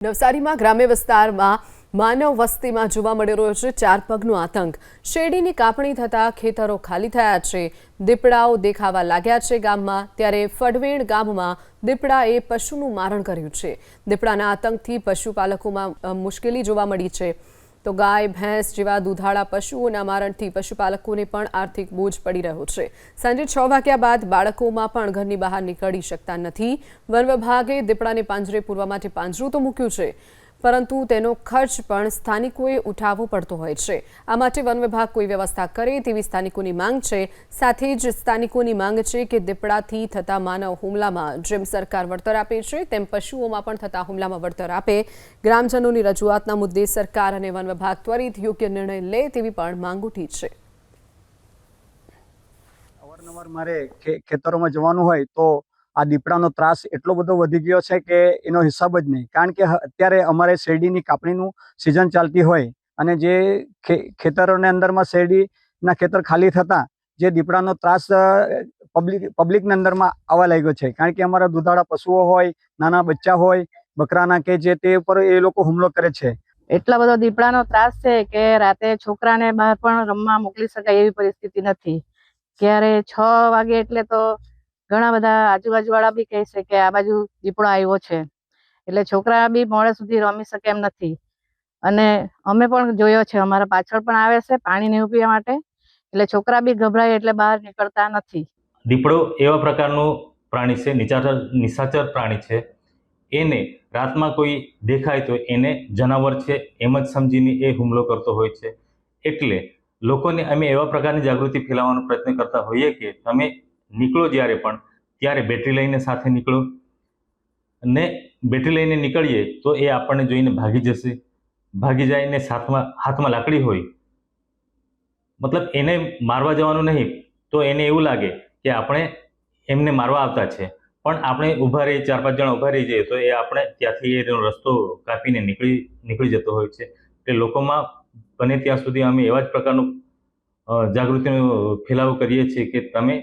નવસારીમાં ગ્રામ્ય વિસ્તારમાં માનવ વસ્તીમાં જોવા મળી રહ્યો છે ચાર પગનો આતંક। શેરડીની કાપણી થતાં ખેતરો ખાલી થયા છે। દીપડાઓ દેખાવા લાગ્યા છે ગામમાં। ત્યારે ફડવેણ ગામમાં દીપડાએ પશુનું મારણ કર્યું છે। દીપડાના આતંકથી પશુપાલકોમાં મુશ્કેલી જોવા મળી છે। તો ગાય ભેંસ જેવા દૂધાળા પશુઓના મારણથી પશુપાલકોને પણ આર્થિક બોજ પડી રહ્યો છે। સાંજે 6 વાગ્યા બાદ બાળકોમાં પણ ઘરની બહાર નીકળી શકતા નથી। વન વિભાગે દીપડાને પાંજરે પૂરવા માટે પાંજરું તો મૂક્યું છે, પરંતુ તેનો ખર્ચ પણ સ્થાનિકોએ ઉઠાવવો પડતો હોય છે। આ માટે વન વિભાગ કોઈ વ્યવસ્થા કરે તેવી સ્થાનિકોની માંગ છે। સાથે જ સ્થાનિકોની માંગ છે કે દીપડાથી થતા માનવ હુમલામાં જેમ સરકાર વળતર આપે છે તેમ પશુઓમાં પણ થતા હુમલામાં વળતર આપે। ગ્રામજનોની રજૂઆતના મુદ્દે સરકાર અને વન વિભાગ ત્વરિત યોગ્ય નિર્ણય લે તેવી પણ માંગ ઉઠી છે। અવારનવાર મારે ખેતરોમાં જવાનું હોય તો આ દીપડાનો ત્રાસ એટલો બધો વધી ગયો છે કે એનો હિસાબ જ નહીં। કારણ કે અત્યારે અમારે શેરડીની કાપણીનું સિઝન ચાલતી હોય અને જે ખેતરોની અંદરમાં શેરડીના ખેતર ખાલી થતાં જે દીપડાનો ત્રાસ પબ્લિકની અંદરમાં આવવા લાગ્યો છે। કારણ કે અમારા દૂધાળા પશુઓ હોય, નાના બચ્ચા હોય, બકરાના કે જે તે ઉપર એ લોકો હુમલો કરે છે। એટલા બધો દીપડાનો ત્રાસ છે કે રાતે છોકરાને બહાર પણ રમવા મોકલી શકાય એવી પરિસ્થિતિ નથી। ક્યારે 6 વાગે એટલે તો ઘણા બધા આજુબાજુવાળા બી કહે છે કે આ બાજુ દીપડો આવ્યો છે, એટલે છોકરા બી મોડે સુધી રમી શકે એમ નથી। અને અમે પણ જોયો છે, અમારા પાછળ પણ આવે છે પાણી નહીં પીવા માટે, એટલે છોકરા બી ગભરાય એટલે બહાર નીકળતા નથી। દીપડો એવા પ્રકારનું પ્રાણી છે, નિશાચર પ્રાણી છે। એને રાતમાં કોઈ દેખાય તો એને જનાવર છે એમ જ સમજીને એ હુમલો કરતો હોય છે। એટલે લોકોને અમે એવા પ્રકારની જાગૃતિ ફેલાવવાનો પ્રયત્ન કરતા હોઈએ કે તમે નીકળો જ્યારે પણ ત્યારે બેટરી લઈને સાથે નીકળો, અને બેટરી લઈને નીકળીએ તો એ આપણને જોઈને ભાગી જશે। ભાગી જાય ને હાથમાં લાકડી હોય, મતલબ એને મારવા જવાનું નહીં, તો એને એવું લાગે કે આપણે એમને મારવા આવતા છે, પણ આપણે ઊભા રહી 4-5 જણા ઊભા રહી જઈએ તો એ આપણે ત્યાંથી એનો રસ્તો કાપીને નીકળી જતો હોય છે। એટલે લોકોમાં બને ત્યાં સુધી અમે એવા જ પ્રકારનું જાગૃતિનો ફેલાવો કરીએ છીએ કે તમે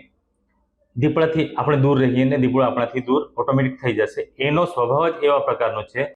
દીપડાથી આપણે દૂર રહીએ ને દીપડો આપણાથી દૂર ઓટોમેટિક થઈ જશે। એનો સ્વભાવ જ એવા પ્રકારનો છે।